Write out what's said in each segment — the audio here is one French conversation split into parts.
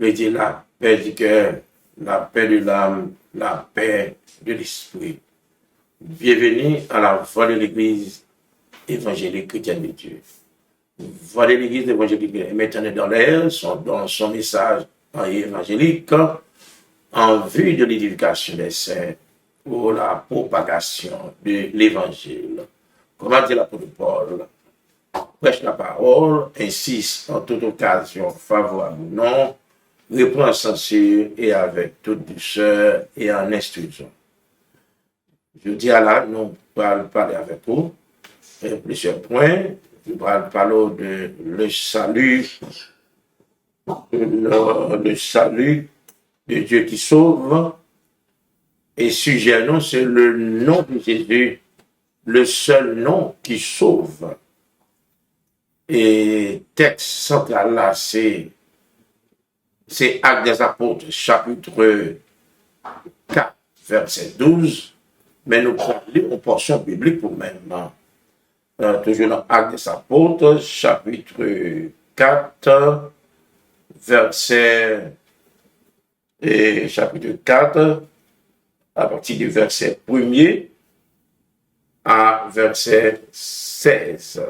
veut dire la paix du cœur, la paix de l'âme, la paix de l'esprit. Bienvenue à la voix de l'Église évangélique chrétienne de Dieu. Voix de l'Église évangélique est maintenant dans l'air, dans son message évangélique en vue de l'édification des saints pour la propagation de l'Évangile. Comment dit l'apôtre Paul? Prêche la parole, insiste en toute occasion favorable ou non, reprend sans censure et avec toute douceur et en instruction. Je dis à là, nous allons parler avec vous plusieurs points. Nous allons parler de le salut de Dieu qui sauve. Et sujet, non, c'est le nom de Jésus, le seul nom qui sauve. Et texte central là, c'est Actes des Apôtres, chapitre 4, verset 12. Mais nous prenons une portion biblique pour maintenant. Toujours dans Actes des Apôtres, chapitre 4, chapitre 4, à partir du verset 1er à verset 16.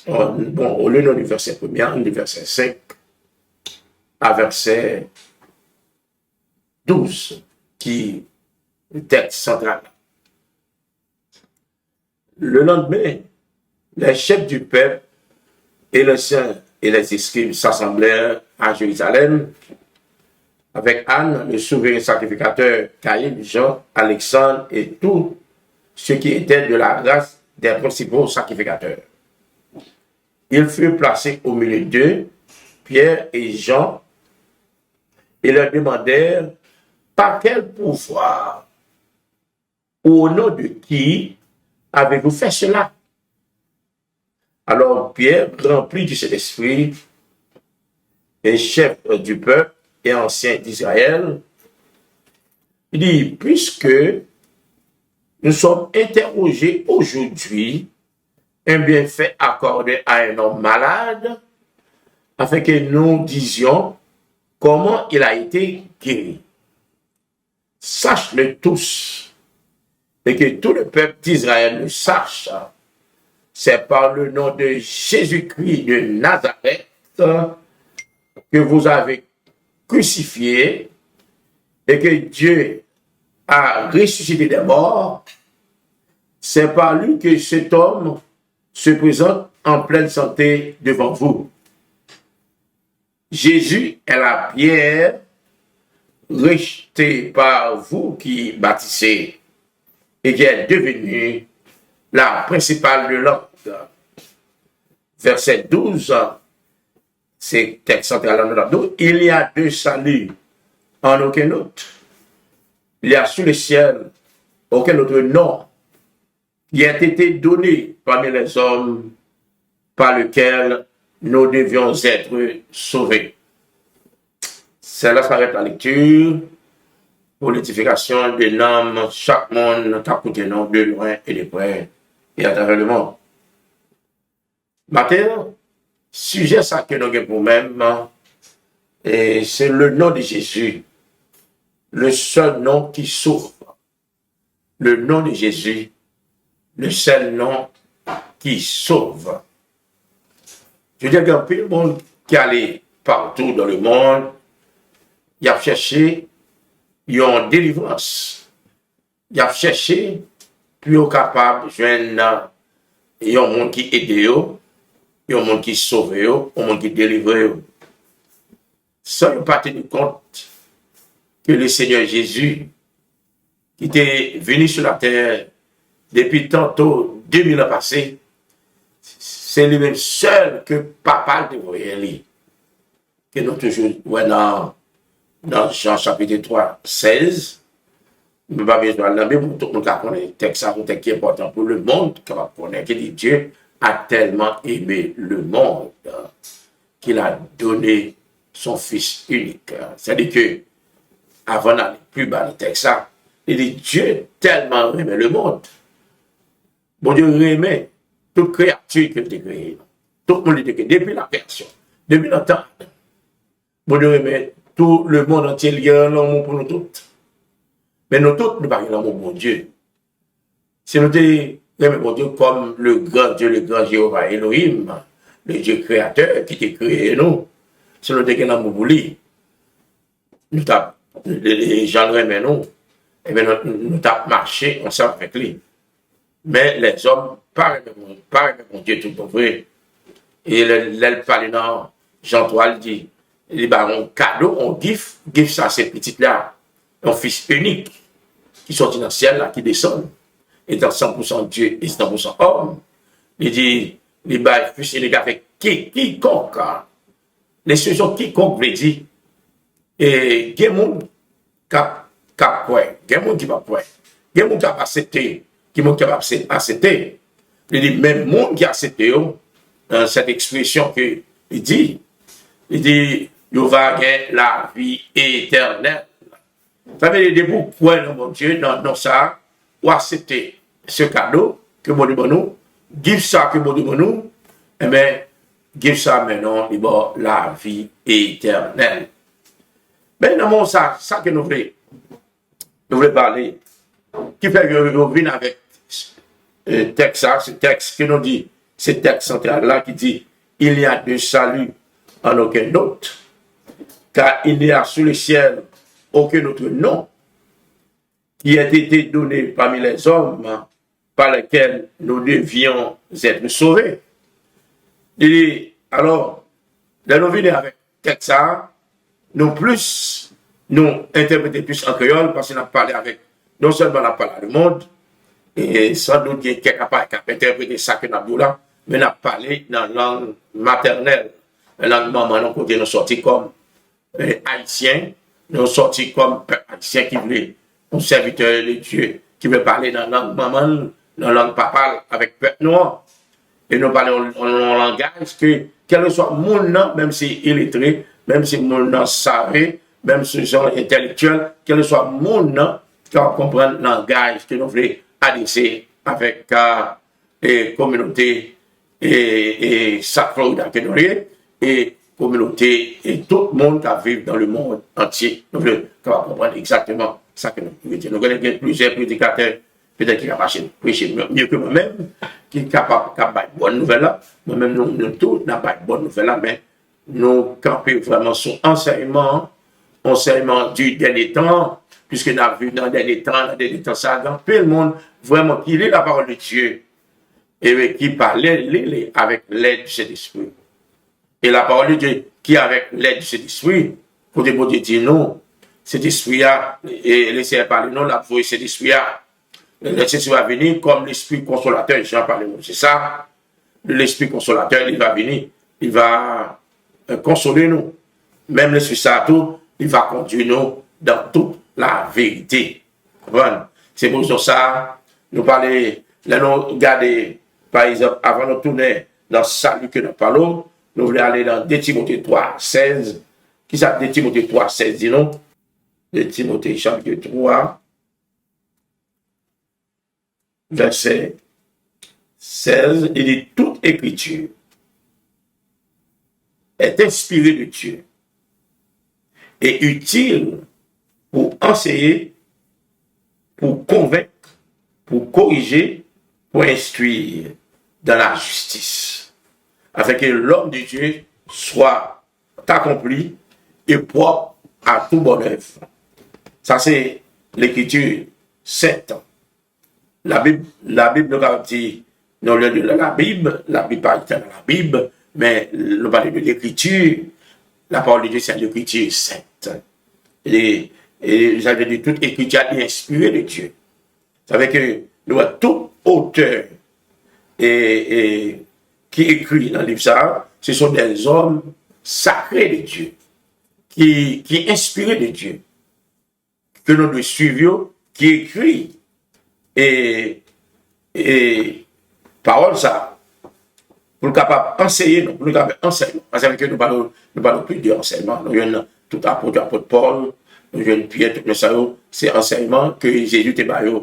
Bon, au lieu du verset 1er, du verset 5 à verset 12, qui est le texte central. Le lendemain, les chefs du peuple et les saints et les escribes s'assemblèrent à Jérusalem avec Anne, le souverain sacrificateur, Caïn, Jean, Alexandre et tous ceux qui étaient de la race des principaux sacrificateurs. Ils furent placés au milieu d'eux, Pierre et Jean, et leur demandèrent par quel pouvoir ou au nom de qui avez-vous fait cela? Alors Pierre, rempli du Saint-Esprit, et chef du peuple et ancien d'Israël, il dit, puisque nous sommes interrogés aujourd'hui, un bienfait accordé à un homme malade, afin que nous disions comment il a été guéri. Sache-le tous, et que tout le peuple d'Israël le sache. C'est par le nom de Jésus-Christ de Nazareth que vous avez crucifié et que Dieu a ressuscité des morts. C'est par lui que cet homme se présente en pleine santé devant vous. Jésus est la pierre rejetée par vous qui bâtissez et qui est devenue la principale de l'ordre. Verset 12, c'est texte central de l'ordre. Il y a deux saluts en aucun autre. Il y a sous le ciel aucun autre nom qui a été donné parmi les hommes par lequel nous devions être sauvés. C'est là s'arrête la lecture pour l'édification des noms. Chaque monde t'a coûté nom de loin et de près et à travers le monde. Maintenant, sujet ça que nous avons pour même, et c'est le nom de Jésus, le seul nom qui sauve. Le nom de Jésus, le seul nom qui sauve. Je veux dire qu'il y a peu de monde qui allait partout dans le monde, il a cherché une délivrance. Il a cherché plus capable de joindre un monde qui aide, un monde qui sauve, un monde qui délivre. Sans ne pas tenir compte que le Seigneur Jésus, qui était venu sur la terre depuis tantôt 2000 ans passés, c'est lui-même seul que papa devrait lire. Que nous toujours dans Jean chapitre 3, 16, nous ne pouvons pas besoin de mais nous connaissons le texte qui est important pour le monde, qui dit Dieu a tellement aimé le monde qu'il a donné son Fils unique. C'est-à-dire que, avant d'aller plus bas le texte, il dit Dieu tellement aimé le monde. Bon Dieu aimé toute créature qu'il a créée. Tout le monde était créé depuis la création. Depuis longtemps, bon Dieu remet tout le monde entier, il y a l'amour pour nous tous. Mais nous tous, nous parlons l'amour pour Dieu. Si nous disons, bon Dieu, comme le grand Dieu, le grand Jéhovah Elohim, le Dieu créateur qui t'a créé nous, si nous disons l'amour pour lui, nous tapons, les gens remet nous, et bien nous tapons marcher ensemble avec lui. Mais les hommes, pas mon Dieu tout pour vrai. Et l'elle parle dans Jean 3, il dit, on cadeau, on gif ça, cette petite-là, un fils unique, qui sortit dans le ciel, là, qui descend, étant 100% Dieu et 100% homme. Il dit, il fils unique avec quiconque, les solutions quiconque, veut dire, et il y a des gens qui croient, il y a des gens qui ne croient pas, il y a des gens qui ont accepté, qui ont accepté. Il dit, même les gens qui ont accepté, cette expression qu'il dit, il va gagner la vie éternelle. Ça veut dire, vous croyez dans mon Dieu, dans ça, ou accepter ce cadeau que mon Dieu nous, give ça que mon Dieu nous, et bien, give ça maintenant, il va la vie éternelle. Mais dans ça que nous voulons parler, qui fait que nous venons avec ce texte qui nous dit, ce texte central-là qui dit, il y a de salut en aucun autre, car il n'y a sous le ciel aucun autre nom qui a été donné parmi les hommes par lesquels nous devions être sauvés. Il dit, alors, là nous venons avec texte ça, nous interpréter plus en créole parce qu'on a parlé avec, non seulement on a parlé du monde, et sans doute qu'il y a quelqu'un qui a interprété ça que nous avons là, mais on a parlé dans la langue maternelle, la langue maman, nous sommes sortis comme haïtiens, nous sommes sortis comme haïtiens qui voulaient, un serviteur de Dieu, qui veut parler dans la langue maman, dans la langue papa, avec peuple noir. Et nous parlons en langage que, quel que soit mon nom, même si illettré, même si mon nom savait, même si sont intellectuels, quel que soit mon nom, qu'on comprenne le langage que nous voulons adresser avec les communautés et Florida que nous avons, et communauté et tout le monde qui vit dans le monde entier. Nous voulons comprendre exactement ça que nous voulons dire. Nous connaissons plusieurs prédicateurs, peut-être qui ont prêché mieux que moi-même, qui sont capables de faire une bonne nouvelle là. Moi-même, nous tous n'avons pas une bonne nouvelle là, mais nous campons vraiment sur enseignement du dernier temps, puisque nous avons vu dans le dernier temps, ça, dans tout le monde, vraiment, qui lit la parole de Dieu, et qui parlait avec l'aide de cet esprit. Et la parole de Dieu, qui avec l'aide de cet esprit, pour Dieu dire non, cet esprit-là, et laisser parler non, la voix cet esprit-là, l'esprit va venir comme l'esprit consolateur, j'en parle, c'est ça, l'esprit consolateur, il va venir, il va consoler nous. Même l'esprit Saint, il va conduire nous dans toute la vérité. C'est pour ça, nous parlons, là nous regardons, par exemple, avant de tourner dans le salut que nous parlons, nous voulons aller dans 2 Timothée 3, 16. Qui ça, 2 Timothée 3, 16, dis-nous? 2 Timothée chapitre 3, verset 16, il dit, toute écriture est inspirée de Dieu et utile pour enseigner, pour convaincre, pour corriger, pour instruire dans la justice, afin que l'homme de Dieu soit accompli et propre à tout bon œuvre. Ça, c'est l'écriture sainte. La Bible nous a dit, non, la Bible pas dans la Bible, mais nous parlons de l'écriture. La parole de Dieu, c'est l'écriture sainte. Et ça veut dire toute écriture est inspirée de Dieu. Ça veut dire que nous avons tout auteur et qui écrit dans le livre ça, ce sont des hommes sacrés de Dieu, qui inspirés de Dieu, que nous devons suivre, qui écrit et parole ça, pour le capable d'enseigner, pour le capable d'enseigner. Parce que nous parlons plus d'enseignement. Nous avons tout apôtre Paul, nous avons Pierre, tout ça, c'est enseignement que Jésus t'a donné,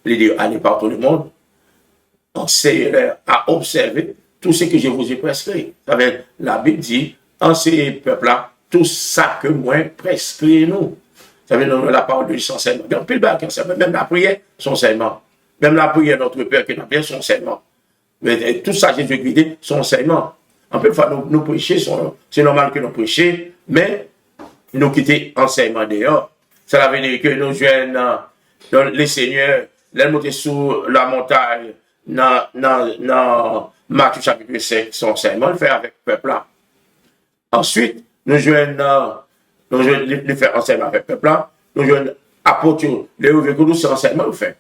l'idée aller par tout le monde, enseignez-leur à observer tout ce que je vous ai prescrit. La Bible dit, en ces peuples-là, tout ça que moi prescrit nous. Ça veut dire la parole de son serment. Même la prière, son serment. Même la prière, notre Père qui est bien son serment. Mais tout ça, Jésus-Christ, son serment. En peu de fois, nous prêcher, c'est normal que nous prêchions, mais nous quitter enseignement dehors. Ça veut dire que nous joignons les seigneurs, les monter sur la montagne, dans Matthieu chapitre 5, son serment, le faire avec le peuple là. Ensuite, nous joignons le faire enseignement avec le peuple là. Nous joignons apôtres, les ouvertures, c'est enseignement, nous fait.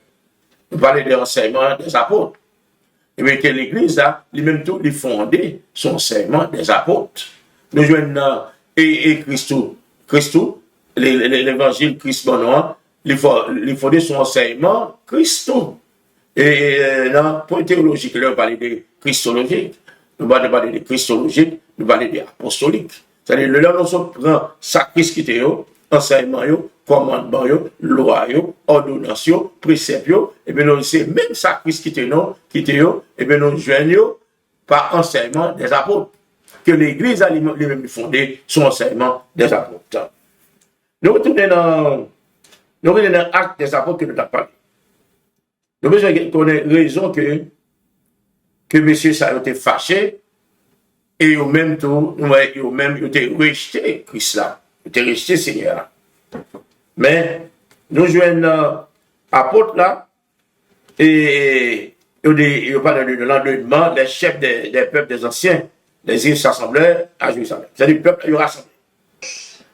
Nous parlons de l'enseignement des apôtres. Et bien que l'Église, là, lui-même tout, il fondé son enseignement des apôtres. Nous joignons et Christo, l'évangile Christ Bonois, il fondé son enseignement Christo. Et dans le point théologique, là, on parle de christologique, nous parlons de christologique, nous parlons d'apostolique. C'est-à-dire, là, nous prenons ça Christ qui était enseignement, commandement, loi, ordonnance, précepte, et bien nous c'est même ça Christ qui était et bien nous joignons par enseignement des apôtres. Que l'Église a lui-même fondé son enseignement des apôtres. Nous retournons dans l'acte des apôtres que nous avons parlé. Nous avons connaître raison que monsieur ça a été fâché et au même temps, il a été rejeté Christ là, il a été rejeté Seigneur là. Mais nous joignons apôtres là et il parle de l'enlèvement des chefs des peuples des anciens. Les îles s'assemblaient à Jérusalem. C'est-à-dire le peuple est rassemblé.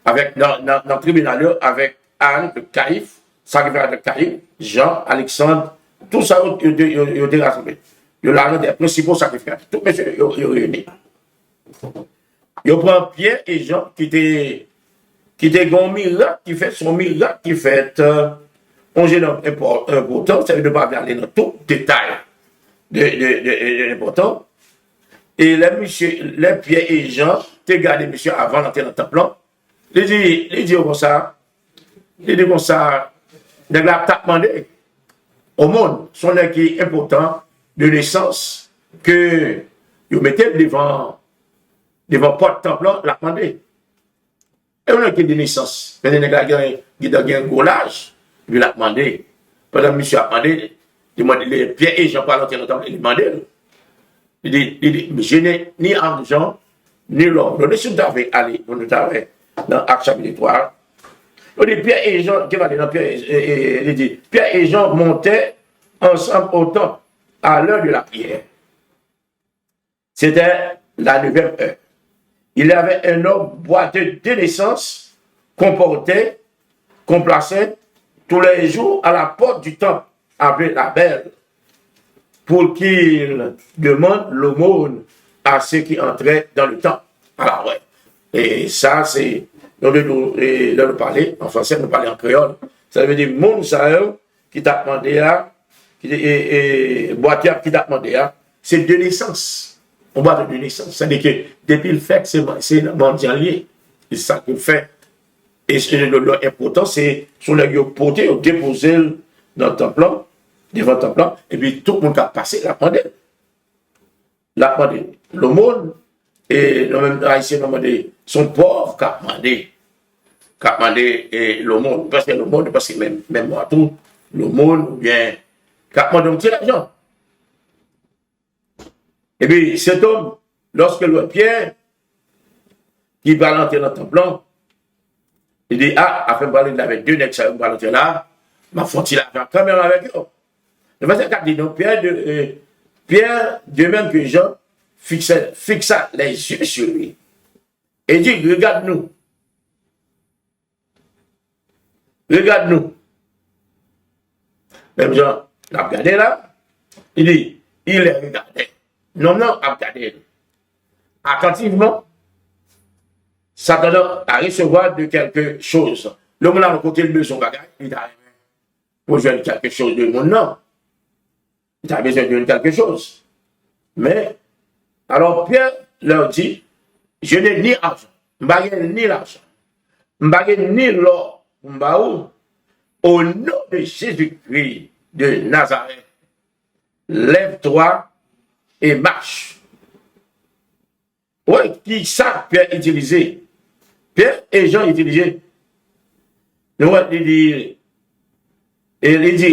Avec, dans le tribunal, avec Anne, le Caïphe, sacrificateur de Caïphe, Jean, Alexandre, tout ça, ils ont été rassemblés. Ils ont l'un des principaux sacrificateurs. Tout monsieur, ils ont réuni. Ils prennent Pierre et Jean qui étaient un miracle, qui fait son miracle, qui fait un jeune homme important, ça veut dire pas aller dans tout détail de l'important. Et les Pierre et Jean, tu gardé monsieur avant d'entrer dans le temple. Il dit comme ça, de la tape demandé au monde, son qui est important de naissance, que vous mettez devant porte temple, la demandé. Et on a qui de naissance, mais il y a un gros âge, il l'a demandé. Pendant que monsieur a demandé, les Pierre et Jean parlent dans le temple, il demandé. Il dit, je n'ai ni argent, ni l'or. Nous sommes allés, dans Acte chapitre 3. On dit, Pierre et Jean, il dit, Pierre et Jean montaient ensemble au temple à l'heure de la prière. C'était la 9e heure. Il y avait un homme boiteux de naissance qu'on plaçait tous les jours à la porte du temple, appelé la Belle, pour qu'il demande l'aumône à ceux qui entraient dans le temple. Alors, ouais. Et ça, c'est, nous parler, en français, nous parler en créole. Ça veut dire, mon saeur qui t'a demandé à, boitier qui t'a demandé à, c'est de naissance. On parle de naissance. C'est-à-dire que, depuis le fait que c'est mondialier, c'est ça qu'il fait. Et l'important, c'est, sur les porté, déposé dans le temple, devant le temple, et puis tout le monde a passé la pandémie. La pandémie. Le monde, et le même haïtien, sont pauvres qu'à demander le monde. Parce que le monde, parce que même moi, tout, le monde, bien, qu'à demander un petit argent. Et puis cet homme, lorsque le Pierre, qui va l'entrer dans le temple, il dit, après parler avec deux nègres, ça va l'entrer là, ma fonte, il a quand même avec eux. Le verset 4 dit donc, Pierre, de même que Jean, fixa les yeux sur lui. Et dit, regarde-nous. Regarde-nous. Même Jean l'a regardé là. Il dit, il est regardé. Non, a regardé. Attentivement, s'attendant à recevoir de quelque chose. Le monde a rencontré le besoin bagage, il a pour jouer quelque chose de mon nom. Il a besoin de quelque chose. Mais, alors Pierre leur dit, je n'ai ni argent, ni l'argent, ni l'or, au nom de Jésus-Christ de Nazareth, lève-toi et marche. Ouais, qui ça Pierre utilisé. Pierre et Jean utilisé. Il dit,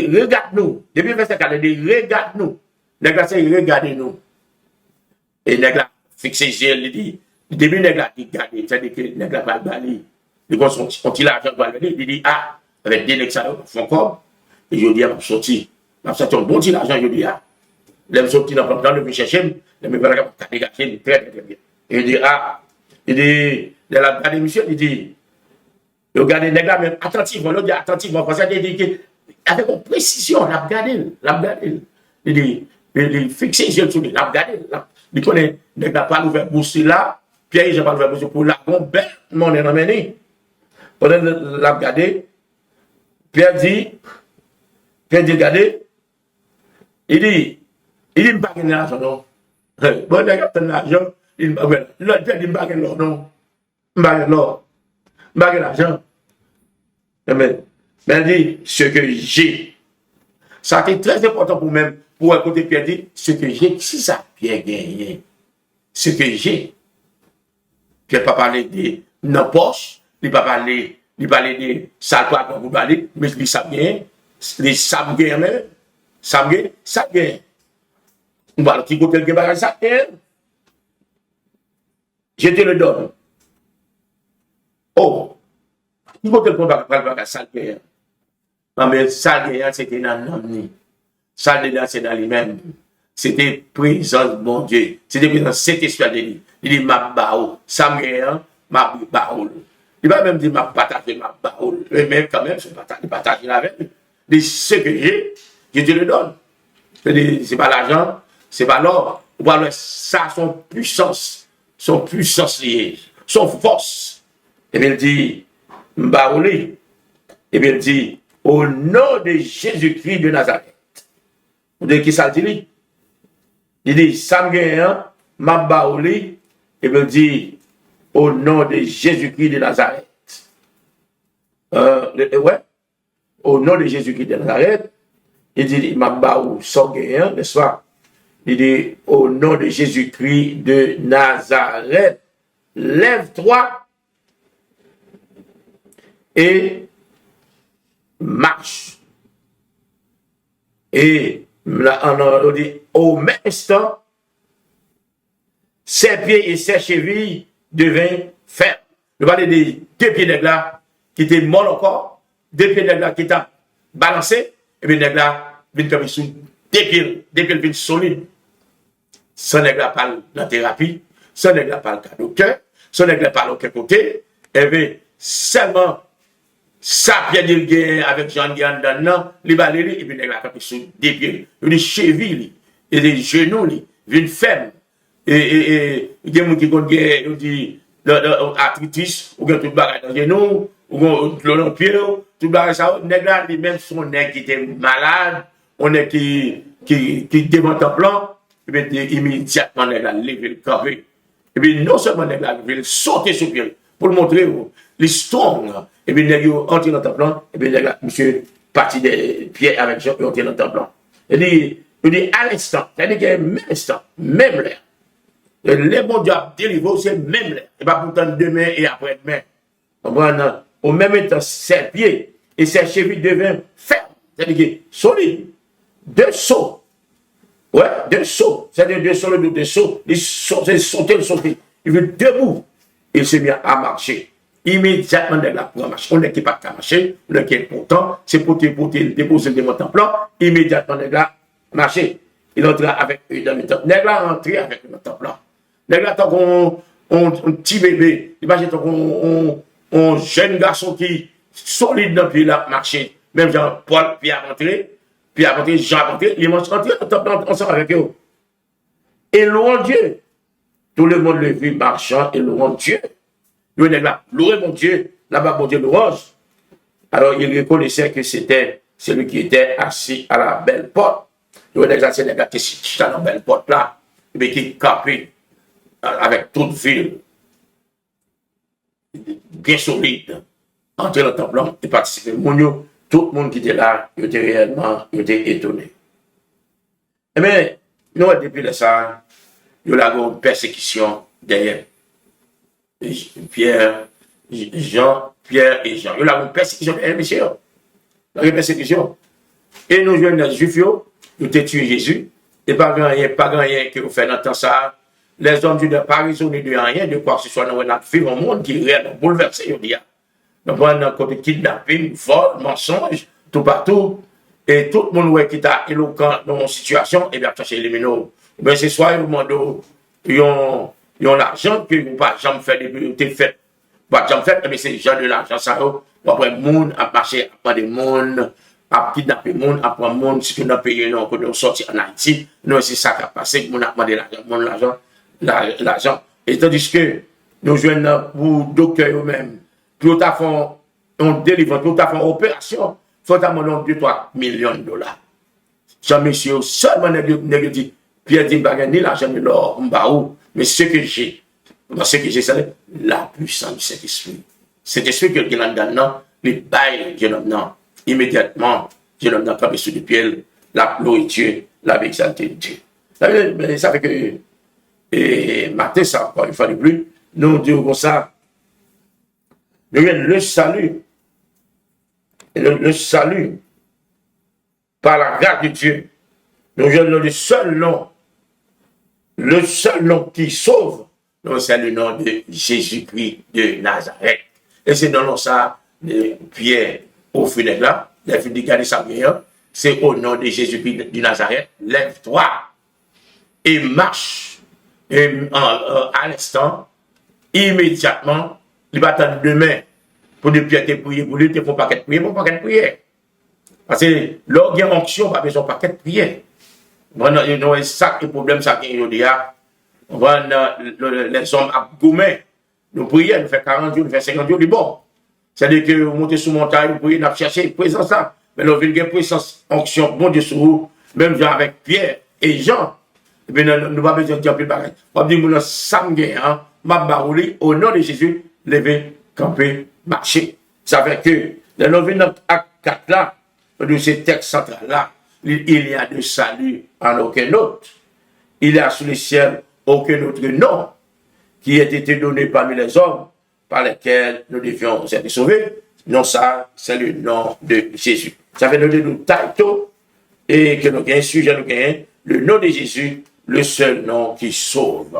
regarde-nous. Depuis verset 4, il dit, regarde-nous. Regardez-nous. Et nèg la fixé il dit, depuis nèg la dit garder, c'est-à-dire que nèg la pas bali. Il on l'argent pour aller, il dit ah, avec des nèg ça font comme et je dis m'a sorti un bon petit l'argent je dis ah. L'aime sorti dans le plan de chercher, les me pas dégager très bien. Et il dit ah, il dit de la garder monsieur, il dit regardez nèg la même attentivement, l'autre dit attentivement parce qu'il dit que avec une précision, l'a regardé. Il dit il fixé sur lui, l'a regardé. Il connaît, il n'a pas ouvert bouche là, Pierre, j'ai pas ouvert bouche pour la bombe, mon est emmené. Pendant l'a regardé, Pierre dit, regardez, il dit, il pas gagner l'argent, non. Bon, il a l'argent, il dit, il pas gagner l'or, non. Il pas gagner l'or, il pas gagner l'argent. Mais il dit, ce que j'ai, ça a été très important pour même. Pour écouter Pierre dit, ce que j'ai, si ça Pierre gagné, ce que j'ai. Pierre pas parler de nos poches, il pas parler de ça quoi qu'on vous parler, mais il ça bien, les ça gagne même, ça gagne. On va le petit côté que bagage ça gagne. Je te le donne. Oh, il faut que le bagage ça gagne. Mais ça gagne, c'était dans l'homme. Ça dedans, c'est dans lui-même. C'était présence, mon Dieu. C'était présence, cet esprit de lui. Il dit, ma baou. Ça me gagne, ma baou. Il va même dire, ma partage, ma baou. Mais quand même, il partage avec lui. Il dit, ce que j'ai, je te le donne. C'est pas l'argent, c'est pas l'or. Voilà, ça, son puissance liée, son force. Et bien, il dit, baouli. Et bien, il dit, au nom de Jésus-Christ de Nazareth. Vous dites qui ça dit? Il dit, ça me gagne, ma baouli, et me dit, au nom de Jésus-Christ de Nazareth. Ouais, au nom de Jésus-Christ de Nazareth, il dit, ma baouli, ça gagne, n'est-ce pas? Il dit, au nom de Jésus-Christ de Nazareth, lève-toi et marche. Et on dit, au même instant, ses pieds et ses chevilles deviennent fermes. Je parle des deux pieds nègres là qui étaient morts encore, deux pieds nègres là qui étaient balancés, et puis nègres là viennent comme sous deux pieds viennent solides. Sans nègre là parle la thérapie, sans nègre là parle le docteur, sans nègre là parle aucun côté, et bien seulement ça Pierre Dilguin avec Jean Guyan dedans, les balais, et puis nègre là comme sous deux pieds, les chevilles, et les genoux, viennent fermes. Et il y a des gens qui dit arthritis, ou bien tout bagage dans les genoux, ou bien dans le pied, tout bagage ça, nègre là, les mêmes sont nègres qui étaient malades, on est qui démontent un plan, et bien immédiatement nègre là, lever le camper. Et puis non seulement nègre là, il sauter sur pied, pour le montrer l'histoire, et puis nègre entrer dans le plan, et puis nègre là, monsieur, parti des pieds avec Jean, et entrer dans le plan. Il dit à l'instant, c'est-à-dire qu'à même instant, même l'air. Les bons dieux délivrés, c'est même l'air. Et pas pourtant demain et après-demain. Au même temps, ses pieds et ses chevilles deviennent fermes. C'est-à-dire que solides. Deux sauts. Ouais, deux sauts. C'est-à-dire deux sauts, deux sauts. Ils sauter. Il veut debout. Il s'est mis à marcher. Immédiatement, de la pour marcher. On n'est pas qu'à marcher. On est qui est content. C'est pour déposer le montant plan. Immédiatement, de la marcher. Il entre avec eux dans le temps. Nègre là rentré avec le montant plan. Nègre là, tant qu'on petit bébé, imagine tant qu'on jeune garçon qui solide dans le pied là, marcher. Même Jean-Paul, puis à rentrer, Jean à rentrer, il mange rentrer, ensemble avec eux. Et louant Dieu. Tout le monde le vit marchant et louant Dieu. Le nègre là, louer mon Dieu, là-bas, mon Dieu louange. Alors, il reconnaissait que c'était celui qui était assis à la belle porte. Le nègre là, c'est le gars qui est dans la belle porte là, mais qui est capé avec toute ville, bien solide, entrer dans le temple et participer. Tout le monde qui était là, il était réellement étonné. Eh bien, nous, depuis ça, il y a eu une persécution derrière Pierre, Jean, Pierre et Jean. Il y a une persécution, monsieur. Il y a une persécution. Et nous, jeunes juifs, nous avons tué Jésus. Et pas grand rien que vous faites dans le temps ça. Les hommes ne pas raisonner de rien, de quoi que ce soit. Nous avons fait un monde qui est réel, bouleversé. Nous avons un côté kidnapping, vol, mensonge, tout partout. Et tout le monde qui est éloquent dans une situation, et bien, chercher éliminer. Mais c'est soit ils demandent, ils ont l'argent que vous ne pas jamais faire des fêtes. Pas jamais faire, mais c'est les gens de l'argent, ça. Après, le monde a marché, après des monde, à kidnapper le monde, après le monde, si on a payé, non, quand on sorti en Haïti, non, c'est ça qui a passé, on a demandé l'argent. Et tandis que nous jouons pour docteurs eux-mêmes, tout à fait, on délivre, tout à fait, opération, il faut demander 2-3 millions de dollars. Jean-Monsieur, seulement dit, Pierre dit, ni l'argent ni l'or, mais ce que j'ai, c'est la puissance de cet esprit. Cet esprit que le là-dedans, les bails, immédiatement, je l'homme n'a pas sous les pieds, la nourriture, la exalté de Dieu. Ça fait que, et matin, ça, encore une fois de plus, nous disons comme ça, nous avons le salut, le salut, par la grâce de Dieu. Nous avons le seul nom qui sauve, c'est le nom de Jésus-Christ de Nazareth. Et c'est dans ça, Pierre, au funèbre là, les filles de garder sa meilleure, c'est au nom de Jésus-Christ de Nazareth, lève-toi et marche. Et à l'instant, immédiatement, il va attendre demain pour des pierres te prier, pour lui, te font paquet de prière, pour paquet de prière. Parce que l'orgue il y a onction, pas besoin de paquet de prière. Voilà, il y a ça, le problème, ça, qu'il y a. Voilà, les hommes à gommer. Nous prions, nous faisons 40 jours, nous faisons 50 jours, du bon. C'est-à-dire que vous montez sous montagne, vous priez, nous cherchez présence ça. Mais nous avons une présence, onction, bon Dieu sur vous, même avec Pierre et Jean. Et puis nous n'avons pas besoin de dire plus de bagages. On va dire, nous sommes hein, ma barouli, au nom de Jésus, lever, camper, marcher. Ça fait que, dans nos acte 4 là, de ces textes centrales là, il y a de salut en aucun autre. Il y a sous le ciel aucun autre nom qui a été donné parmi les hommes par lesquels nous devions être sauvés. Non, ça, c'est le nom de Jésus. Ça fait donner nous taito et que nous gagnons, sujet nous gagnons, le nom de Jésus, le seul nom qui sauve.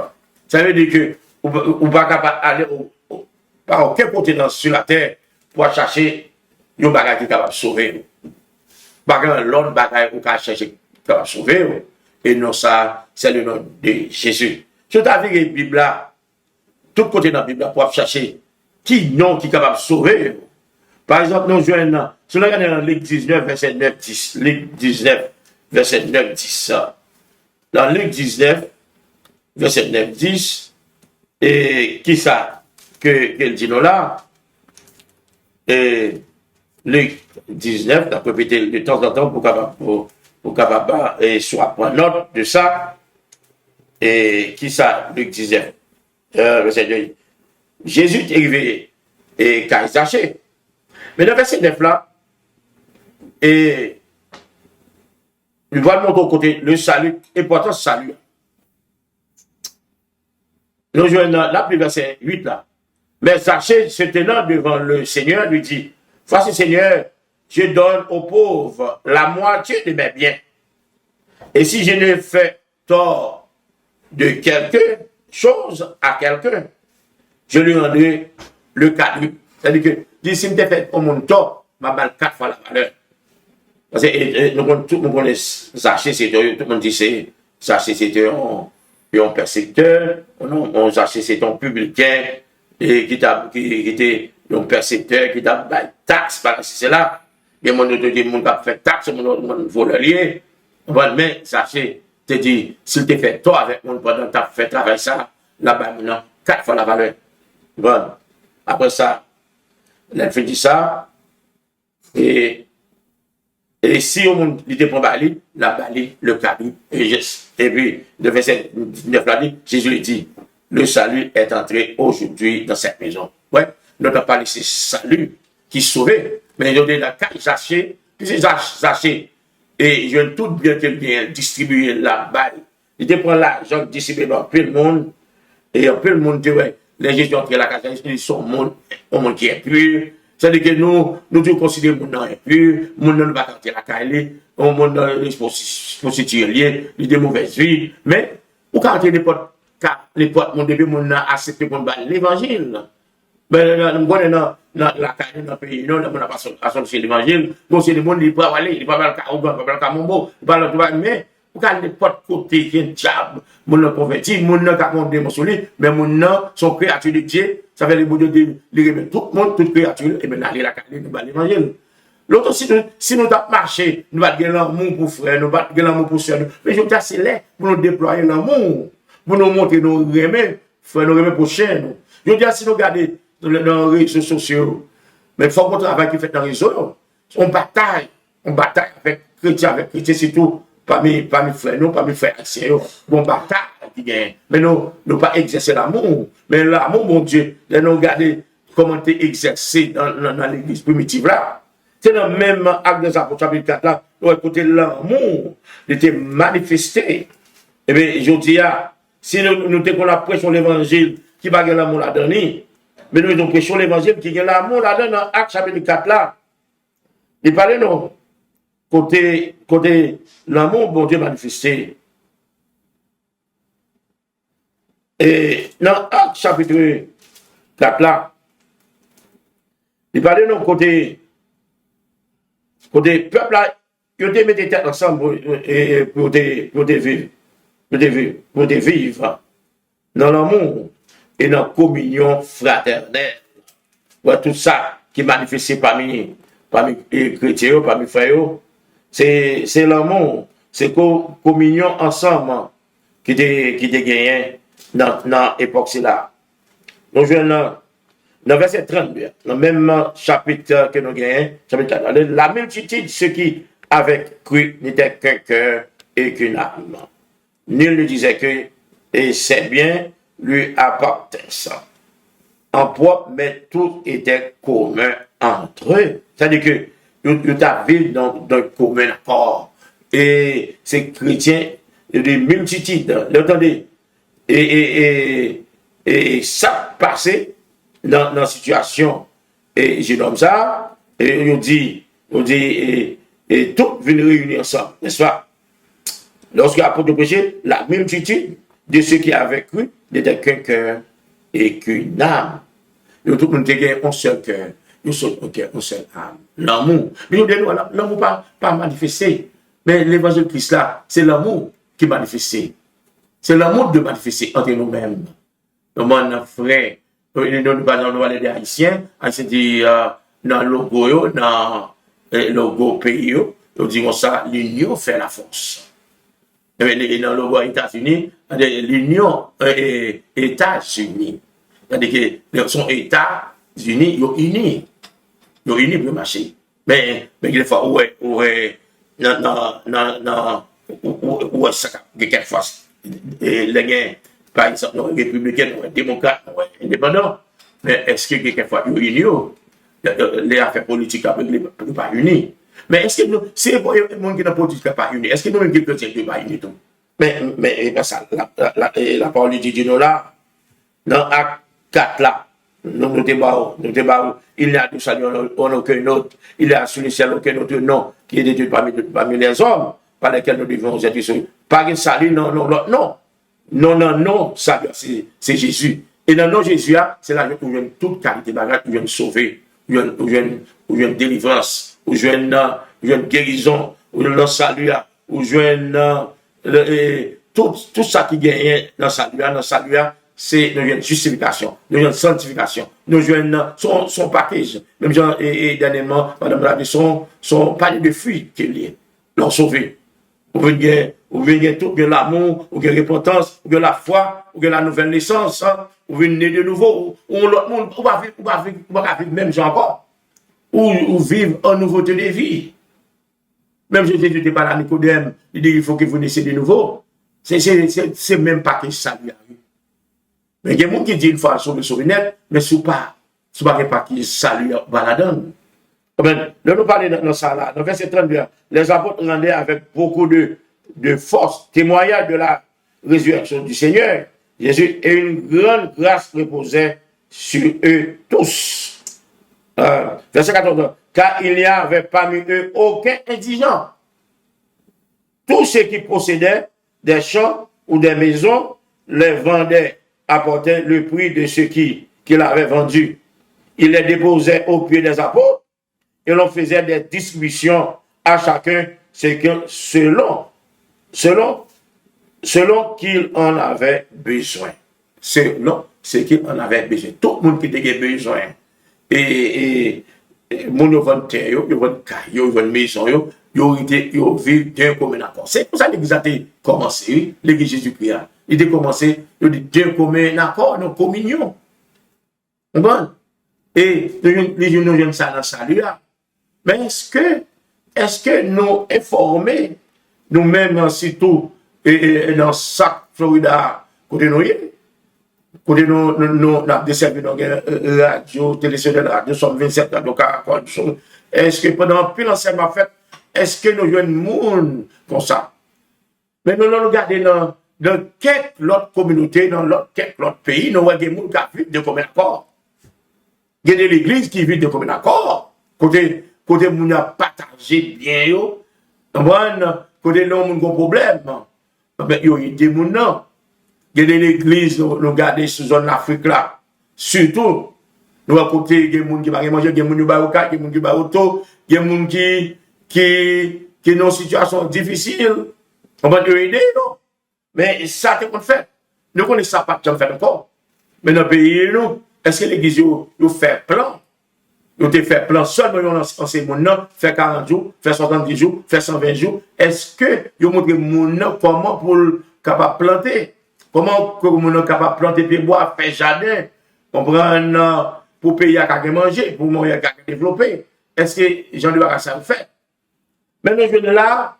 Ça veut dire que vous ne pouvez pas aller par aucun côté sur la terre pour chercher un bagage qui est capable de sauver. Pas l'autre bagage qui est chercher capable de sauver. Et non, ça, c'est le nom de Jésus. Si tu as vu la Bible là, tout côté dans la Bible pour chercher qui nom qui est capable de sauver. Par exemple, nous jouons si on regarde dans Luc 19, verset 9, 10. Luc 19, verset 9, 10. Dans Luc 19, verset 9, 10, et qui ça qu'elle dit nous là? Et Luc 19, on peut répéter de temps en temps pour capable et soit prendre note de ça. Et qui ça, Luc 19, verset 2. Jésus est arrivé et Zaché. Mais dans le verset 9 là, et nous voyons de notre côté le salut, important salut. Nous jouons dans la verset 8 là. Mais Zaché, se tenant devant le Seigneur, lui dit, voici Seigneur, je donne aux pauvres la moitié de mes biens. Et si je ne fais tort de quelque chose à quelqu'un, je lui rendrai le cadeau. C'est-à-dire que, si je me fait au monde tort, ma balle 4 fois la valeur. Parce que tout le monde connaît Zaché, tout le monde dit c'est Zaché, c'était un persécuteur, Zaché, c'est un publicain, et qui était un persécuteur, qui t'a taxe, par c'est là. Il y a des gens qui ont fait taxe, des gens qui volé. Mais Zaché, te dit, s'il te fait toi avec mon pendant que tu fait travail ça, là-bas, maintenant, 4 fois la valeur. Bon. Après ça, elle fait dit ça, et si on lui prend Bali, la Bali, le cadeau, et puis, le verset 19 là dit, Jésus lui dit, le salut est entré aujourd'hui dans cette maison. Ouais, nous n'avons pas laissé salut qui sauvé, mais il y a des Zaché, puis c'est Zaché, et je tout bien qu'il vient distribuer la balle. Il te prend l'argent, distribuer dans tout le monde, et un peu le monde dit, ouais, les Jésus entrés la casa, ils sont un monde qui est pur. C'est-à-dire que nous devons considérer le monde impur, le monde ne va pas entrer la caille, le monde prostitué, il y a des mauvaises vies. Mais, ou quand les portes, mon début, mon a accepté pour l'évangile. Ben, nous connaissons dans la caille, dans le pays, nous n'avons pas associé l'évangile. Donc, c'est le monde qui peut aller, il peut aller au Camombo, il peut aller mais, ou quand les portes côté qui est diable, mon n'a converti, mon n'a pas monté mon soleil, mais mon n'a sont créatures de Dieu, ça fait les bouts de les remettre tout le monde, toute créature, et bien, aller la caille, nous va l'évangile. L'autre, si nous avons marché, nous allons gagner l'amour pour frère, nous allons gagner l'amour pour soeur. Mais je veux dire, c'est là pour nous déployer l'amour, pour nous montrer nos remèdes, frère, nos remèdes pour chien. Je veux dire, si nous regardons dans les réseaux sociaux, mais il faut qu'on travaille qui fait dans les réseaux. On bataille avec chrétiens, surtout parmi frères, nous, parmi frères anciens. On bataille qui gagne. Mais nous pas exercer l'amour. Mais l'amour, mon Dieu, nous regarder comment tu exercé dans l'église primitive là. C'est dans le même acte des apôtres, chapitre 4 là, où écoutez l'amour était manifesté. Eh bien, je dis, si nous qu'on a prêché l'évangile qui va gagner l'amour là-dedans, mais nous avons prêché l'évangile qui gagne l'amour là-dedans dans acte chapitre 4 là. Il parlait non. Côté l'amour, bon Dieu manifesté. Et dans acte chapitre 4 là, il parlait non côté peuple là, ils ont mis des têtes ensemble pour vivre dans l'amour et dans la communion fraternelle. Ouais, tout ça qui est manifesté parmi les chrétiens, parmi les frères, c'est l'amour, c'est communion ensemble qui est gagné dans l'époque là. Nous venons dans le verset 32, dans le même chapitre que nous gagnons, chapitre 4, la multitude de ceux qui avaient cru n'était qu'un cœur et qu'une âme. Nul ne disait que, et c'est bien, lui appartient ça. En propre, mais tout était commun entre eux. C'est-à-dire que nous avons dans un commun accord. Et ces chrétiens, des multitudes, l'entendez, et ça passait dans la situation, et j'ai nommé ça, et on dit, et tout vient réunir ensemble, n'est-ce pas? Lorsque l'apôtre prêchait, la multitude de ceux qui avaient cru n'était qu'un cœur et qu'une âme. Nous tout le monde était un seul cœur, un seul âme. L'amour. Mais l'amour pas manifesté. Mais l'évangile de Christ là, c'est l'amour qui est manifesté. C'est l'amour de manifester entre nous-mêmes. Nous, frère, nous allons des Haïtiens, c'est dans le logo, dans le logo pays, nous disons ça, l'union fait la force. Dans le logo États-Unis, l'union États-Unis. C'est-à-dire que son États-Unis, ils sont unis. Ils sont unis pour marcher. Mais des fois, quelquefois, les gens, par exemple, républicains, démocrates, indépendants, mais est-ce que quelquefois, ils sont unis? Les affaires politiques ne sont pas unis. Mais est-ce que nous, si les gens qui sont politiques ne sont pas unis, est-ce que nous-mêmes, quelqu'un ne sont pas unis tout? Mais ça, la parole de Dieu nous là, dans Acte 4 là, nous débat, il y a du salut en aucun autre, il y a sur le ciel aucun autre nom qui est déduit parmi les hommes par lesquels nous devons être sauvés. Pas un salut, non, salut, c'est Jésus. Et dans le nom de Jésus, c'est là où vient toute qualité de bagage, où vient sauver, où vient délivrance, où vient guérison, où vient salut, où vient tout ça qui gagne dans le salut, c'est une justification, une sanctification, son package. Même gens, et dernièrement, madame l'a dit, son panier de fuite qu'il est, l'ont sauvé. Ou bien tout, bien l'amour, ou bien la repentance, ou bien la foi, ou bien la nouvelle naissance, ou bien né de nouveau, ou l'autre monde, ou va vivre même gens encore, ou vivre en nouveauté de vie. Même Jésus n'était pas là, Nicodème, il dit il faut que vous naissiez de nouveau. C'est même pas que ça lui arrive. Mais il y a des gens qui disent une fois sauver net, mais ce n'est pas qui salue baladon. Là, nous parlons dans ça là, dans verset 32, les apôtres rendaient avec beaucoup de force témoignage de la résurrection du Seigneur, Jésus, et une grande grâce reposait sur eux tous. Verset 14. Car il n'y avait parmi eux aucun indigent. Tous ceux qui possédaient des champs ou des maisons les vendaient, apportaient le prix de ce qu'il avait vendu. Il les déposait au pied des apôtres et l'on faisait des distributions à chacun selon qu'il en avait besoin. Selon ce qu'il en avait besoin. Tout le monde qui avait besoin. Et moun yo vend terre, yo vend caille, yo vend maison, yo vivent d'un commun accord. C'est pour ça que l'église a commencé, l'église Jésus-Christ. Il a commencé, il dit d'un commun accord, dans communion. Bon. Et les gens nous ça dans le salut. Mais est-ce que nous informés, nous-mêmes, surtout dans Sac, Florida, côté nous, côté nous avons desservi dans la radio, télévision, radio, sommes 27 radio, est-ce que pendant plus l'enseignement fait, est-ce que nous jeunes monde comme ça? Mais nous regardons dans quelques autres communautés, dans quelques autres pays, nous voyons des gens qui vivent de commun accord. Il y a des églises qui vivent de commun accord. Côté nous a partagé bien, côté nous avons un problème. Mais il y a des gens. Il y a des églises, nous regardons sur la zone d'Afrique là. Surtout, nous avons côté, il y a des gens qui ne manger, il y a des gens qui ne manger, il y a des gens qui ne manger, il y a des gens qui sont dans une situation difficile. On va aider, non? Mais ça, c'est qu'on fait. Nous connaissons ça pas de faire encore. Mais dans le pays, nous, est-ce que l'église a fait plan? Ils ont fait plan seulement en ces gens, fait 40 jours, fait 70 jours, fait 120 jours. Est-ce que ils ont montré gens comment pour capable planter? Comment nous capable de planter des bois, faire jardin, comprendre pour payer à manger, pour manger à développer? Est-ce que Jean de Barassa le fait? Mais nous jeunes là,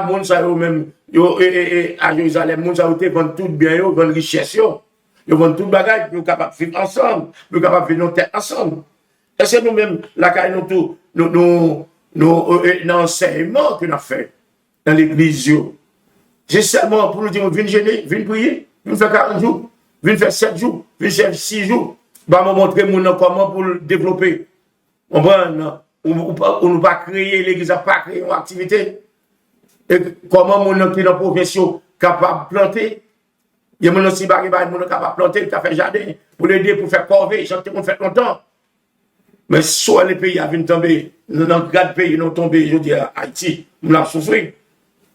moun sa yo même, à Jérusalem, moun sa yo te vendent tout bien, yo vendent richesse, yo vendent tout bagage, yo capable de vivre ensemble, yo capable de vivre nos têtes ensemble. Est-ce que nous-mêmes, la caille nous tout, l'enseignement que nous avons fait dans l'église, c'est seulement pour nous dire, viens gêner, viens prier, viens faire 40 jours, viens faire 7 jours, viens faire 6 jours, va me montrer comment pour le développer. On ne pas créer, l'église n'a pas créé une activité. Et comment mon qui est dans la province capable de planter. Il y a mon aussi capable de planter, qui a fait jardin, pour l'aider, pour faire corvée, chanter, on fait longtemps. Mais soit les pays avaient tombé, dans le grand pays, ils ont tombé, je dis à Haïti, nous avons souffert.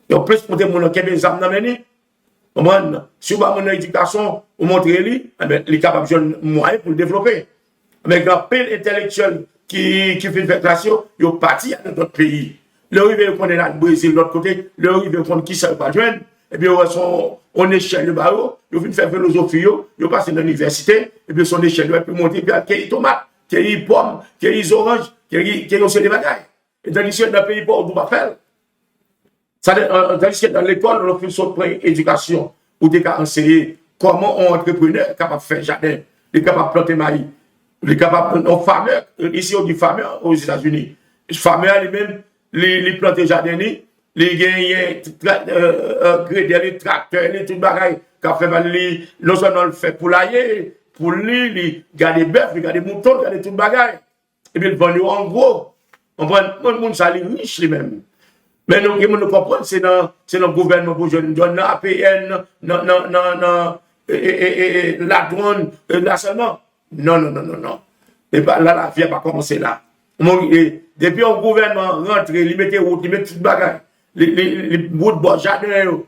Et en plus, pour des gens qui ont des âmes, si vous avez une éducation, vous montrez lui, il est capable de jouer moyen pour le développer. Mais quand pile intellectuel qui fait une fédération, il est parti dans d'autres pays. Le rive qu'on est là, le Brésil, de l'autre côté, le rive qu'on qui ne savent pas joindre, et puis on échelle le barreau, ils viennent faire philosophie, ils passent dans l'université, et puis son échelle, et puis monter, puis il y a tomates, il y a pommes, il y a oranges, il y a aussi des bagailles. Et dans le dans le pays pauvre, on ne peut pas faire. Tandis que dans l'école, on fait une éducation, où on a enseigné comment un entrepreneur est capable de faire jardin, il est capable de planter maïs, il est capable de faire un farmer, ici on dit farmer aux États-Unis. Le farmer lui-même, il plante jardin, il gagne les tracteurs, les tout bagailles, non seulement le fait poulailler, pour lui, il garde des bœufs, il garde des moutons, il garde tout bagaille. Et puis il vend en gros. On prend le monde, ça les riche lui-même. Mais nous, nous comprenons, c'est dans le gouvernement pour jeunes, dans l'APN, dans la douane, là seulement. Non. Et là, la vie n'a pas commencé là. Depuis le gouvernement rentre, il met route, il met tout bagaille. Les routes, bon, jardin,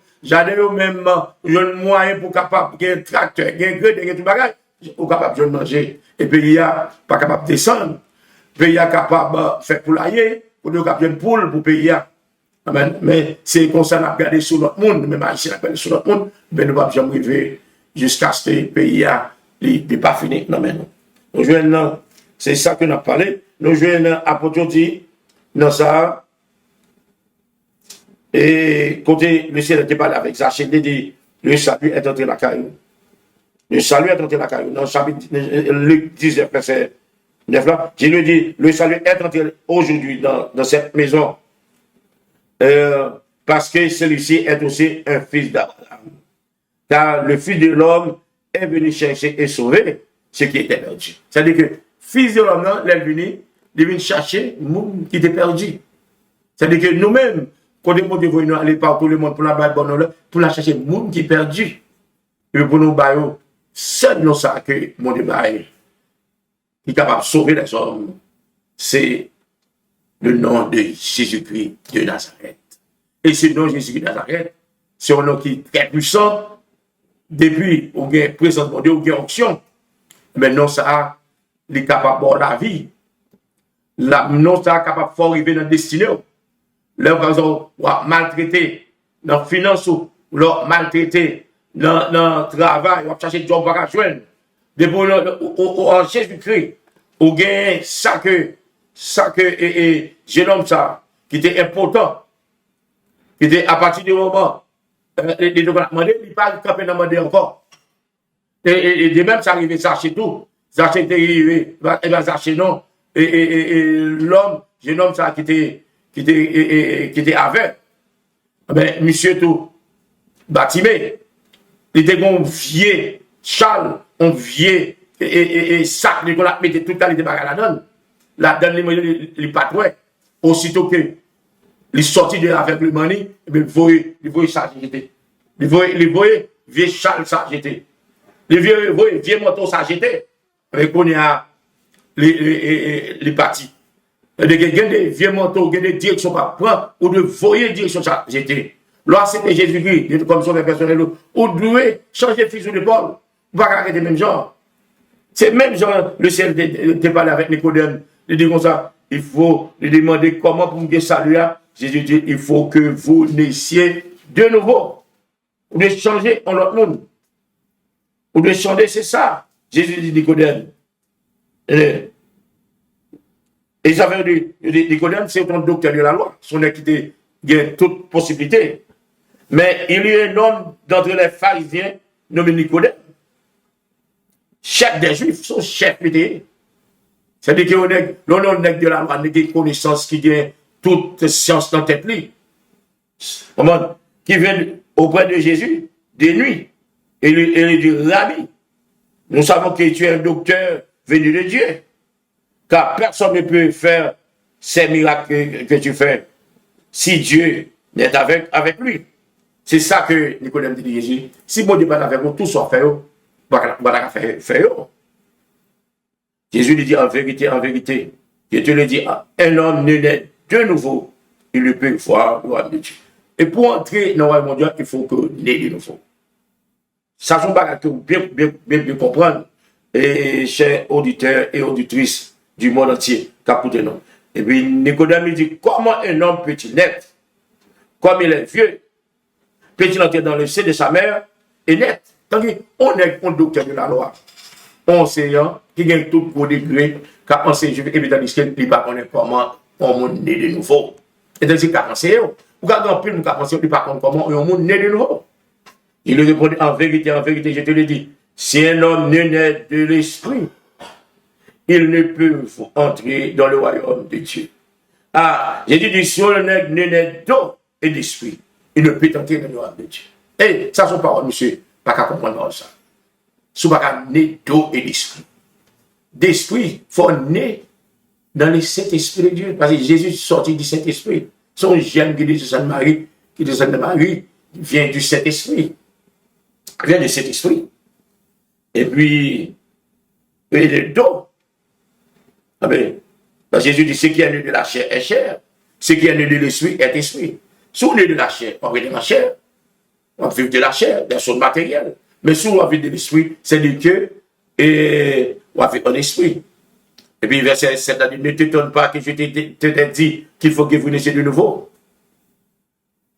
même, jeune moyen pour capable, il y a un tracteur, il y a un gré, il y a tout bagaille. Ou capable de manger. Et puis, il n'y a pas capable de descendre. Puis, il y a capable de faire poulailler, pour nous capable de poule pour payer. Mais c'est comme ça qu'on a regardé sur notre monde, même ici, on a sur notre monde, mais nous ne pouvons jamais arriver jusqu'à ce que le pays n'est pas fini. Non, mais non. Nous jouons, c'est ça qu'on a parlé. Nous jouons à Pototi, dans ça. Et côté, le ciel était parlé avec Zachée, il dit, le salut est entré la caillou. Le salut est entré la caillou. Dans chapitre Luc 19, verset 9 là, je lui dis, le salut est entré aujourd'hui dans cette maison. Parce que celui-ci est aussi un fils d'Abraham. car le Fils de l'homme est venu chercher et sauver ce qui était perdu. C'est-à-dire que Fils de l'homme, il est venu chercher le monde qui était perdu. C'est-à-dire que nous-mêmes, quand nous devons aller par tout le monde pour la bailler pour la chercher le monde qui est perdu. Et pour nous bailler, seul nous ça que le monde est baillé, qui est capable de sauver les hommes, c'est le nom de Jésus-Christ de Nazareth. Et ce nom de Jésus-Christ de Nazareth, c'est un nom qui est très puissant. Depuis, on a présentement, on a onction. Mais non, ça, il est capable de la vie. Non, ça, est capable de faire arriver dans la destinée. Là, par exemple, on va maltraiter dans la finance, on va maltraiter dans le travail, on va chercher de job pour joindre. Depuis, en Jésus-Christ, on gagne ça que jeune homme ça, qui était important, qui était à partir du moment, les deux demandé, il pas camper dans le encore. Et de même, ça arrivait, ça chez tout. Ça était arrivé, et bien ça chez non. Et l'homme, jeune homme ça, qui était avec, ben, monsieur tout, bâtimé, il était un vieux châle, un vieux, sac, qu'on a mis tout à l'heure de la donne. La donne, les patrons, aussitôt que les sorties de avec le mani, il voyait ça jeter. Il voyait vieux châle ça jeter. Les vieux motos ça jeter. Avec on a les parties. Il y a des vieux motos, il y a des directions par prendre, ou de voyer direction ça jeter. Là, c'était Jésus-Christ, comme son personnel, ou devait changer de fusil d'épaule. Vous ne pouvez pas arrêter le même genre. C'est même genre, le ciel de parler avec Nicodème. Il dit comme ça, il faut lui demander comment pour me saluer. Jésus dit, il faut que vous naissiez de nouveau. Vous devez changer en l'autre monde. Vous devez changer, c'est ça. Jésus dit Nicodème. Et ça veut dire, Nicodème, c'est un docteur de la loi. Son équité, il y a toute possibilité. Mais il y a un homme d'entre les pharisiens nommé Nicodème. Chef des Juifs, son chef métier. C'est-à-dire que l'on est de la loi, des connaissances qui viennent toute science dans tête li. Qui vient auprès de Jésus, de nuit. Et il dit, Rabbi, nous savons que tu es un docteur venu de Dieu. Car personne ne peut faire ces miracles que tu fais si Dieu n'est avec lui. C'est ça que Nicodème dit à Jésus. Si mon Dieu n'est pas avec vous, tout soit fait, faire. Jésus lui dit en vérité, je te le dis, un homme ne naît de nouveau, il ne peut voir le royaume de Dieu. Et pour entrer dans le royaume de Dieu, il faut que naît de nouveau. Ça, c'est un bagage que vous bien comprendre, et chers auditeurs et auditrices du monde entier, capotez-nous. Et puis Nicodème lui dit, comment un homme peut-il naître? Comme il est vieux, peut-il entrer dans le sein de sa mère et naître? C'est-à-dire, on est un docteur de la loi, enseignant, qui gagne tout pour degré, qui enseigne, évidemment, qu'il ne peut pas connaître comment on est né de nouveau. Et donc, c'est qu'à enseigner, ou qu'à grand prix, nous qu'à penser, il ne peut pas connaître comment on est né de nouveau. Il lui répondit, en vérité, je te le dis, si un homme ne naît de l'esprit, il ne peut entrer dans le royaume de Dieu. Ah, j'ai dit, si on ne naît d'eau et d'esprit, il ne peut entrer dans le royaume de Dieu. Et ça, c'est parole, monsieur, pas qu'à comprendre ça. Si on ne peut pas naître d'eau et d'esprit. D'esprit, il faut naître dans le Saint-Esprit de Dieu. Parce que Jésus est sorti du Saint-Esprit. Son gène qui est de Sainte-Marie, vient du Saint-Esprit. Vient du Saint-Esprit. Et puis, il est d'eau. Ah ben, parce que Jésus dit, ce qui est né de la chair est chair. Ce qui est né de l'esprit est esprit. Si on est de la chair, on est de la chair. On vit de la chair, des choses matérielles. Mais si on vit de l'esprit, c'est du cœur et on vit en esprit. Et puis, verset 7 a dit, ne t'étonne pas que je t'ai dit qu'il faut que vous naissiez de nouveau.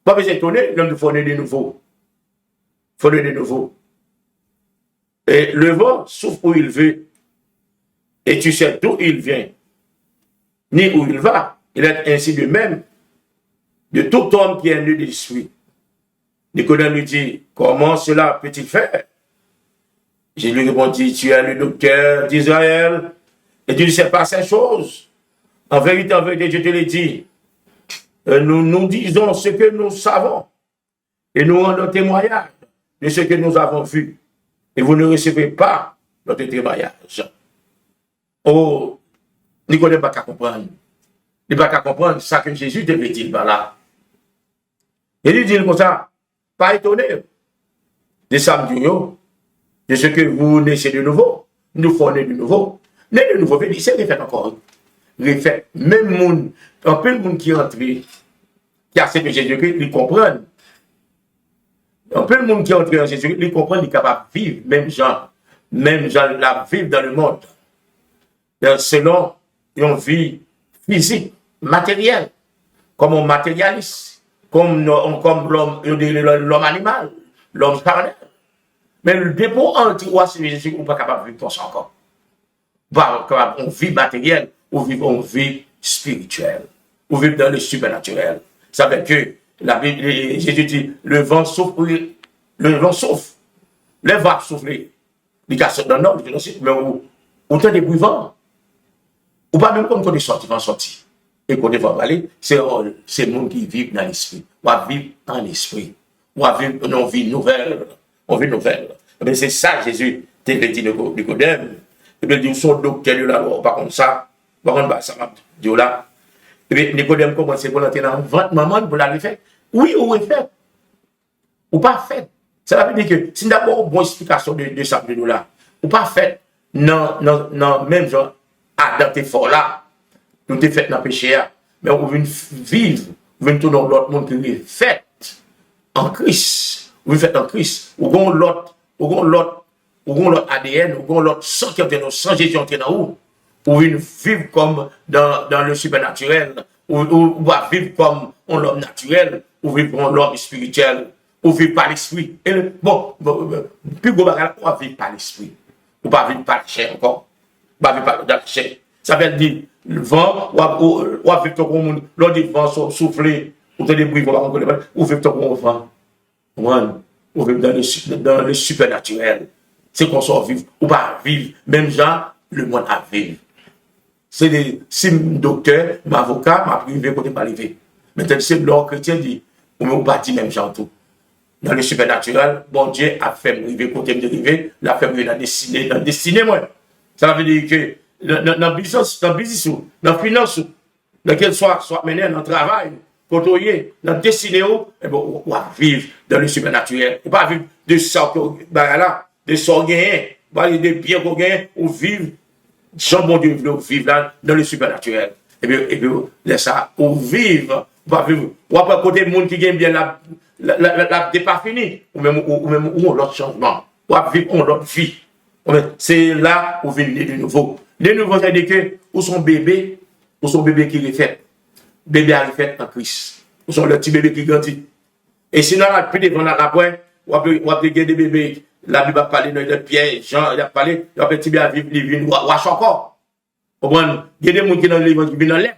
Pas besoin d'étonner, l'homme il faut naître de nouveau. Il faut naître de nouveau. Et le vent souffle où il veut. Et tu sais d'où il vient, ni où il va. Il est ainsi de même de tout homme qui est né de l'esprit. Nicodème lui dit, comment cela peut-il faire? Je lui répondis, tu es le docteur d'Israël et tu ne sais pas ces choses. En vérité, je te l'ai dit. Nous disons ce que nous savons et nous rendons témoignage de ce que nous avons vu. Et vous ne recevez pas notre témoignage. Oh, Nicodème n'a pas qu'à comprendre. Il n'a pas qu'à comprendre ça que Jésus devait dire par là. Et il dit comme ça, pas étonné de samedi, de ce que vous naissez de nouveau. Nous faut naître de nouveau. Naître de nouveau, c'est refait encore. Refait. Même monde, un peu de monde qui rentre, qui accepte Jésus-Christ, ils comprennent. Un peu de monde qui entre en Jésus-Christ, ils comprennent, ils sont capables de vivre, même gens la vivre dans le monde. Selon une vie physique, matérielle, comme on matérialiste, comme l'homme animal, l'homme charnel. Mais le dépôt anti-roi, c'est Jésus, on n'est pas capable de vivre comme ça encore. On vit matériel, on vit une vie spirituelle, on vit dans le supernaturel. Ça veut dire que Jésus dit, le vent souffle, les vagues soufflent, les gars sont dans l'ordre, mais autant de vent. Ou pas même comme quand on est sorti. Et quand on va aller, c'est le monde qui vit dans l'esprit. On va vivre en esprit. On va vivre une vie nouvelle. Mais c'est ça, Jésus, t'avait dit Nicodème. Et bien, ils sont docteurs de la loi. Par contre, ça m'a dit là. Et bien, Nicodème commence pour l'entrer dans le ventre maman pour l'aller faire. Oui, ou est fait. Ou pas fait. Ça veut dire que c'est d'abord une bonne explication de ça, de là. Ou pas fait. Non, même genre, dans tes forts là, nous t'es fait dans le péché. Mais on veut vivre, on veut tourner dans l'autre monde qui est fait en Christ. On veut faire en Christ. Ou on l'autre ADN, ou on l'autre sang qui est sans Jésus qui est dans où. On veut vivre comme dans le supernaturel. On va vivre comme un homme naturel. On veut vivre comme un homme spirituel. On vit par l'esprit. Plus gros bagage, on va vivre par l'esprit. On va vivre par la chair encore. On va vivre par la chair. Ça veut dire, le vent, on va vivre comme un monde. L'autre dit, vent souffler, ou des bruits, on vit comme un vent. On vit dans le supernaturel. C'est qu'on s'en vivre. On va vivre, même genre, le monde à vivre. Si mon docteur, mon avocat, m'a privé côté pas arrivé. Maintenant, c'est l'or chrétien dit, on me bâtit même genre tout. Dans le supernaturel, bon Dieu a fait me côté me dériver, l'a fait me dans destiné moi. Ça veut dire que dans le business, dans la finance, dans quel soit mené dans le travail, côtoyer, dans le destiné, on va vivre dans le supernaturel. On va pas vivre de ça là, de ça gagner, de bien qu'on gagne, on vivre, Jean bon Dieu vivre là dans le supernaturel. Et bien, laisse ça, on vivre, on va vivre. On va pas côté le monde qui gagne bien la pas fini, ou même l'autre changement, on va vivre l'autre vie. C'est là où vient de nouveau. De nouveau, c'est-à-dire que, où sont bébés qui refait. Bébé a refait en Christ. Où sont le petit bébé qui grandit. Et sinon, là, plus devant la pointe, on va des bébés. La Bible a parlé de Pierre, Jean, il a parlé, il y a un petit bébé à vivre, il vient, wash encore. Il y a des gens qui dans le livre qui viennent dans l'air.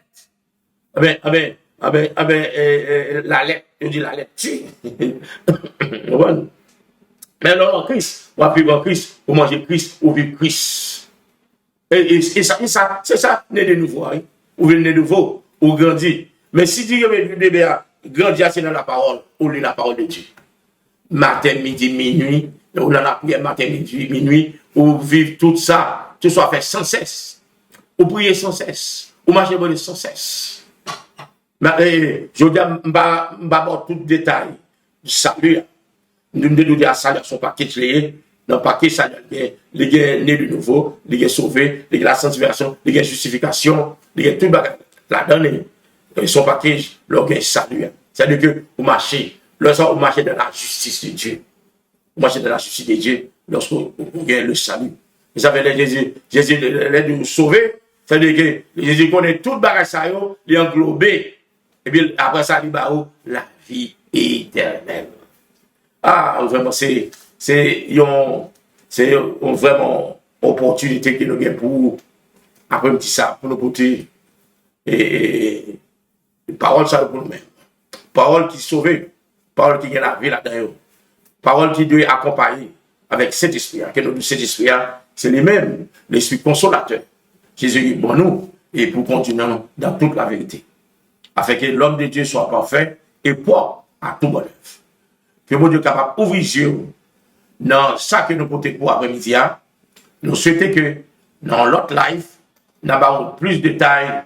La lettre, je dis la lettre, tu. Mais alors, en Christ, on va vivre en Christ, on manger Christ, on vit Christ. Et ça, c'est ça, né de nouveau. Hein? Ou venez de nouveau, ou grandit. Mais si Dieu veut bébé grandir, c'est dans la parole, ou lit la parole de Dieu. Matin, midi, minuit, ou dans la prière, matin, midi, minuit, ou vivre tout ça, tout soit fait sans cesse. Ou prier sans cesse, ou marcher bon sans cesse. Mais je dis, je vais avoir tout le détail du salut. Nous devons dire à ça, son paquet dans le paquet, ça, il y a né de nouveau, il y a sauvé, il y a la sanctification, il y a justification, il y a tout la donne. Son paquet, il y a salut. C'est-à-dire que vous marchez, lorsque vous marchez dans la justice de Dieu. Vous marchez dans la justice de Dieu lorsque vous gagnez le salut. Vous savez, Jésus de nous sauver, c'est-à-dire que Jésus connaît tout le bagage, il est englobé. Et puis après ça, il va la vie éternelle. Ah, vraiment, c'est une vraiment opportunité que nous avons pour, après petit ça, pour nous porter. Et parole, ça pour nous-mêmes. Parole qui sauve, parole qui gagne la vie là-dedans. Parole qui doit accompagner avec cet esprit. Que nous, cet esprit, c'est les mêmes, l'esprit consolateur. Jésus est bon nous, et pour continuer dans toute la vérité. Afin que l'homme de Dieu soit parfait et propre à tout bonheur. Que mon Dieu est capable d'ouvrir les yeux dans ça que nous portons pour après-midi, nous souhaitons que dans l'autre live, nous avons plus de détails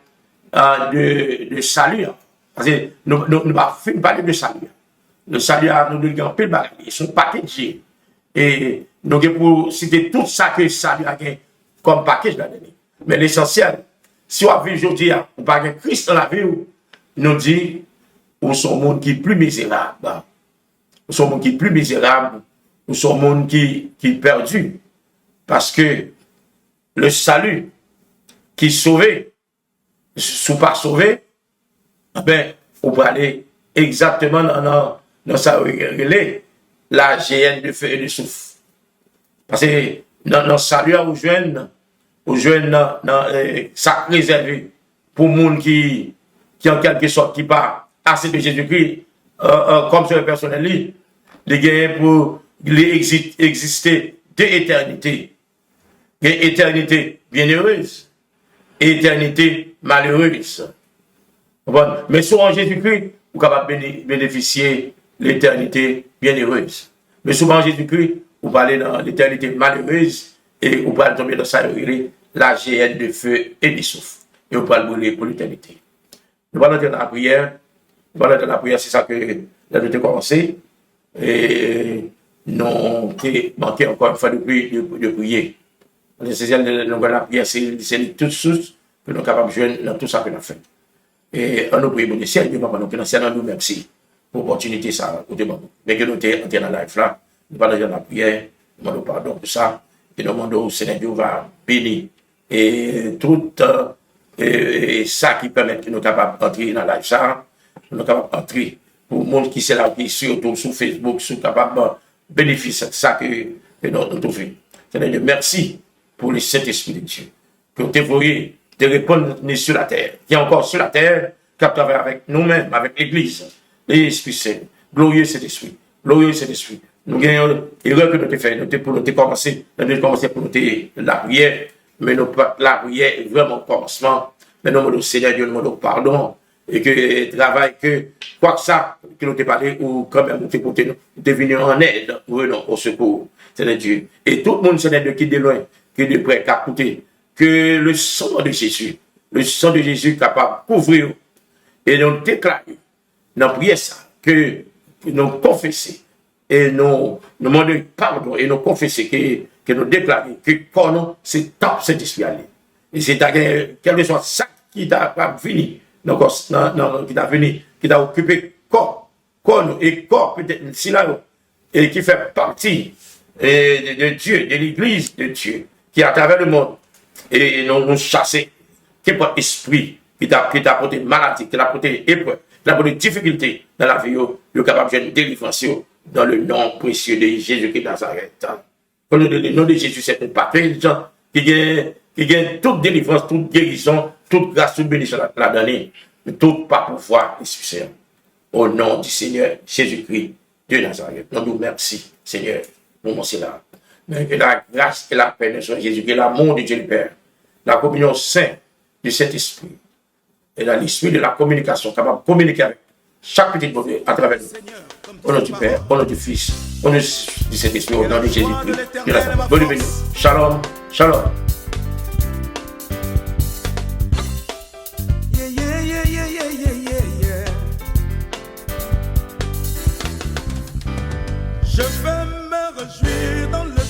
de salut. Parce que nous ne pouvons pas parler de salut. Le salut, nous devons un peu de bagages. Ils sont packagés. Et nous devons citer tout ça que le salut a comme package dans l'année. Mais l'essentiel, si on vit aujourd'hui, on parle de Christ dans la vie, nous dit, nous sommes un monde qui est plus misérable. Nous sommes un monde qui est plus misérable. Nous sommes un monde qui est perdu. Parce que le salut qui est sauvé, si pas sauvé, ben, on peut aller exactement dans sa relais, la GN de feu et de souffle. Parce que dans le salut, on joue ça réservé pour les gens qui en quelque sorte qui pas assez de Jésus-Christ, comme sur le personnel, les gagnent pour exister de l'éternité. Une éternité bienheureuse et éternité malheureuse. Bon. Mais sur en Jésus-Christ, vous êtes capable de bénéficier de l'éternité bienheureuse. Mais souvent en Jésus-Christ, vous allez dans l'éternité malheureuse et vous allez tomber dans sa la géhenne de feu et de souffle. Et vous allez brûler pour l'éternité. Nous allons dans la prière. Nous allons dans la prière, c'est ça que nous avons commencé. Et nous avons manqué encore une fois de prier. L'essentiel de la prière, c'est toute source que nous sommes capables de jouer dans tout ça que nous avons fait. Et on nous prie pour le ciel, nous avons nous merci pour l'opportunité ça. Mais que nous sommes dans la life là, nous parlons dans la prière, nous demandons pardon pour ça, et nous demandons au Seigneur Dieu va bénir et tout ça qui permet que nous sommes capables d'entrer dans la life ça, nous sommes capables d'entrer pour le monde qui s'est là, qui surtout sur Facebook, sont capables de bénéficier de ça que nous avons fait. Seigneur Dieu, merci pour le Saint-Esprit de Dieu, que vous voyez de répondre sur la terre, qui est encore sur la terre, qui travaille avec nous-mêmes, avec l'Église, l'Esprit Saint, glorieux Saint-Esprit, glorieux Saint-Esprit. Nous gagnons l'erreur que nous avons fait, pour nous commencer, pour nous la prière, mais la prière est vraiment le commencement. Mais nous demandons au Seigneur Dieu, nous demandons pardon, et que le travail, que quoi que ça, que nous avons parlé, ou quand même nous devenu en aide, venons au secours, Seigneur Dieu. Et tout le monde, Seigneur Dieu, qui est de loin, qui est de près, qui a écouté, que le sang de Jésus capable de couvrir et nous déclarer, nous prier ça, que nous confesser et nous demander pardon et nous confesser que nous déclarer que pour nous, c'est top cet esprit aller. Et c'est quel que soit ça qui t'a venu, qui t'a occupé corps et corps peut-être si là, et qui fait partie de Dieu, de l'Église de Dieu, qui est à travers le monde. Et nous chasser quel esprit qui t'a apporté maladie, qui t'a apporté épreuve, qui t'a apporté difficulté dans la vie, le capable de délivrance dans le nom précieux de Jésus-Christ de Nazareth. Le nom de Jésus, c'est un paquet de gens qui gagne toute délivrance, toute guérison, toute grâce, toute bénédiction la donner, mais tout par pouvoir et succès. Au nom du Seigneur Jésus-Christ de Nazareth. Nous nous merci, Seigneur, pour mon cela. Mais que la grâce et la paix de Jésus, que l'amour de Dieu le Père, la communion sainte du Saint-Esprit et l'esprit de la communication, capable de communiquer avec chaque petit bébé à travers nous. Au nom du Père, au nom du Fils, au nom du Saint-Esprit, au nom de Jésus-Christ. Bonne nuit. Shalom, shalom. Je vais me réjouir dans le